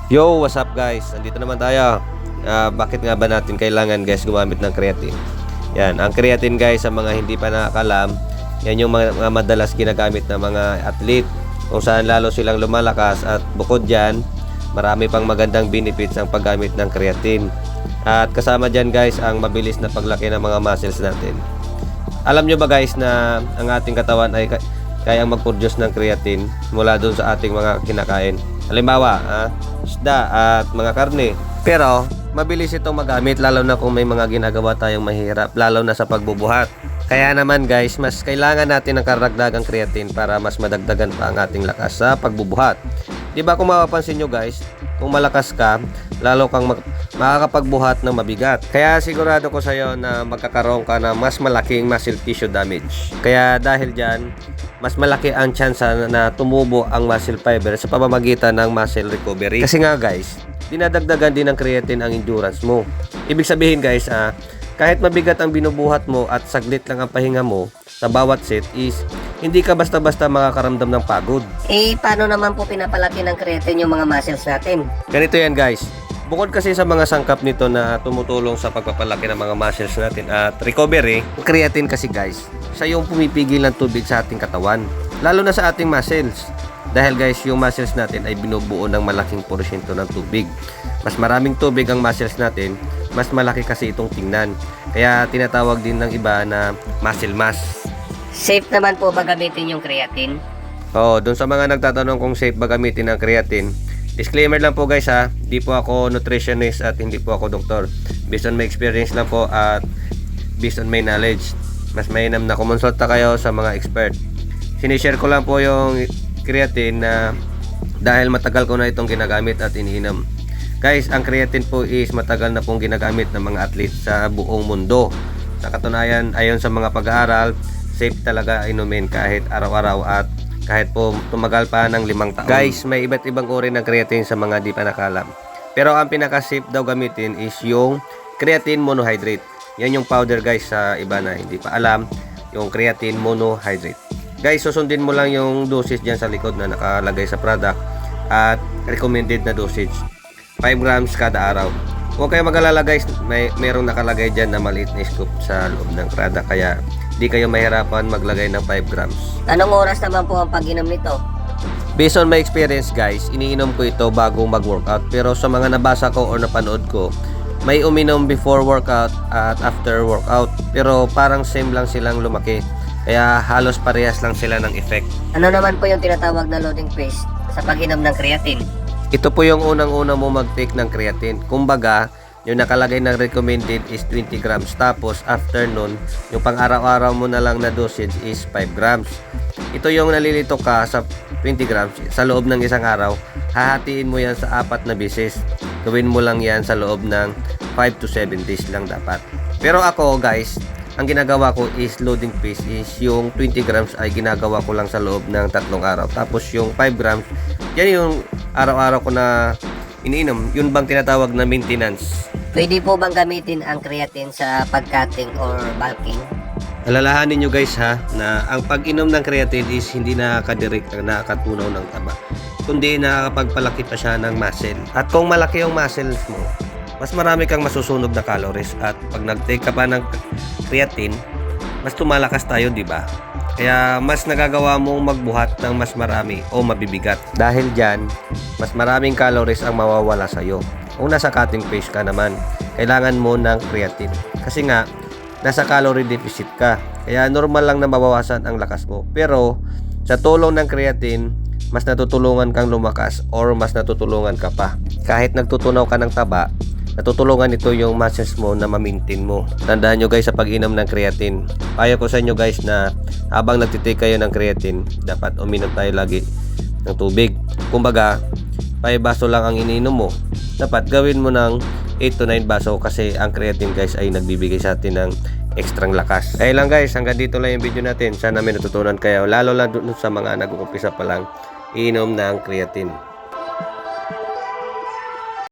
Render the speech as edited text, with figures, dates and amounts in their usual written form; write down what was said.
Yo, what's up guys? Andito naman tayo. Bakit nga ba natin kailangan guys gumamit ng creatine? Yan, ang creatine guys sa mga hindi pa nakakalam, yan yung mga madalas ginagamit ng mga athlete kung saan lalo silang lumalakas at bukod dyan, marami pang magandang benefits ang paggamit ng creatine. At kasama dyan guys ang mabilis na paglaki ng mga muscles natin. Alam nyo ba guys na ang ating katawan ay kayang mag-produce ng creatine mula dun sa ating mga kinakain? Halimbawa, isda at mga karne. Pero, mabilis itong magamit lalo na kung may mga ginagawa tayong mahirap, lalo na sa pagbubuhat. Kaya naman guys, mas kailangan natin ng karagdagang creatine para mas madagdagan pa ang ating lakas sa pagbubuhat. Diba kung mapapansin nyo guys, kung malakas ka, lalo kang makakapagbuhat ng mabigat. Kaya sigurado ko sa iyo na magkakaroon ka ng mas malaking muscle tissue damage. Kaya dahil dyan, mas malaki ang tsansa na tumubo ang muscle fiber sa pamamagitan ng muscle recovery. Kasi nga guys, dinadagdagan din ng creatine ang endurance mo. Ibig sabihin guys, kahit mabigat ang binubuhat mo at saglit lang ang pahinga mo sa bawat set is hindi ka basta-basta makakaramdam ng pagod. Paano naman po pinapalaki ng creatine yung mga muscles natin? Ganito yan guys. Bukod kasi sa mga sangkap nito na tumutulong sa pagpapalaki ng mga muscles natin at recovery, creatine kasi guys, siya yung pumipigil ng tubig sa ating katawan, lalo na sa ating muscles. Dahil guys, yung muscles natin ay binubuo ng malaking porsyento ng tubig. Mas maraming tubig ang muscles natin, mas malaki kasi itong tingnan. Kaya tinatawag din ng iba na muscle mass. Safe naman po ba gamitin yung creatine? Oo, dun sa mga nagtatanong kung safe ba gamitin ang creatine, disclaimer lang po guys di po ako nutritionist at hindi po ako doktor. Based on my experience lang po at based on my knowledge, mas mainam na kumonsulta kayo sa mga expert. Sinishare ko lang po yung creatine na dahil matagal ko na itong ginagamit at iniinom. Guys, ang creatine po is matagal na pong ginagamit ng mga athlete sa buong mundo. Sa katunayan, ayon sa mga pag-aaral, safe talaga inumin kahit araw-araw at kahit po tumagal pa ng 5 taon. Guys, may iba't ibang uri ng creatine sa mga di pa nakalam. Pero ang pinaka-safe daw gamitin is yung creatine monohydrate. Yan yung powder guys sa iba na hindi pa alam, yung creatine monohydrate. Guys, susundin mo lang yung dosage dyan sa likod na nakalagay sa product at recommended na dosage. 5 grams kada araw. Huwag kayo mag-alala guys, mayroong nakalagay dyan na maliit na scoop sa loob ng product kaya di kayo mahirapan maglagay ng 5 grams. Anong oras naman po ang pag-inom nito? Based on my experience guys, iniinom ko ito bago mag-workout. Pero sa mga nabasa ko or napanood ko, may uminom before workout at after workout. Pero parang same lang silang lumaki. Kaya halos parehas lang sila ng effect. Ano naman po yung tinatawag na loading phase sa pag-inom ng creatine? Ito po yung unang-una mo mag-take ng creatine. Kumbaga, yung nakalagay na recommended is 20 grams. Tapos after nun, yung pang-araw-araw mo na lang na dosage is 5 grams. Ito yung nalilito ka sa 20 grams sa loob ng isang araw. Hahatiin mo yan sa 4 na beses. Gawin mo lang yan sa loob ng 5 to 7 days lang dapat. Pero ako guys, ang ginagawa ko is loading phase is yung 20 grams ay ginagawa ko lang sa loob ng 3 araw. Tapos yung 5 grams, yan yung araw-araw ko na iniinom. Yun bang tinatawag na maintenance. Pwede po bang gamitin ang creatine sa pag-cutting or bulking? Alalahanin nyo guys na ang pag-inom ng creatine is hindi nakakadirect na nakakatunaw ng taba, kundi nakakapagpalaki pa siya ng muscle. At kung malaki yung muscles mo, mas marami kang masusunog na calories. At pag nag-take ka pa ng creatine, mas tumalakas tayo, di ba? Kaya mas nagagawa mong magbuhat ng mas marami o mabibigat. Dahil dyan, mas maraming calories ang mawawala sa'yo. Kung nasa cutting phase ka naman, kailangan mo ng creatine. Kasi nga, nasa calorie deficit ka. Kaya normal lang na mabawasan ang lakas mo. Pero, sa tulong ng creatine, mas natutulungan kang lumakas or mas natutulungan ka pa. Kahit nagtutunaw ka ng taba, natutulungan ito yung muscles mo na ma-maintain mo. Tandaan nyo guys sa pag-inom ng creatine. Payo ko sa inyo guys na habang nagtitake kayo ng creatine, dapat uminom tayo lagi ng tubig. Kumbaga, 5 baso lang ang iniinom mo. Dapat gawin mo ng 8 to 9 baso kasi ang creatine guys ay nagbibigay sa atin ng ekstrang lakas. Kaya lang guys, hanggang dito lang yung video natin. Sana may natutunan kayo, lalo lang dun sa mga nag-uumpisa pa lang iinom ng creatine.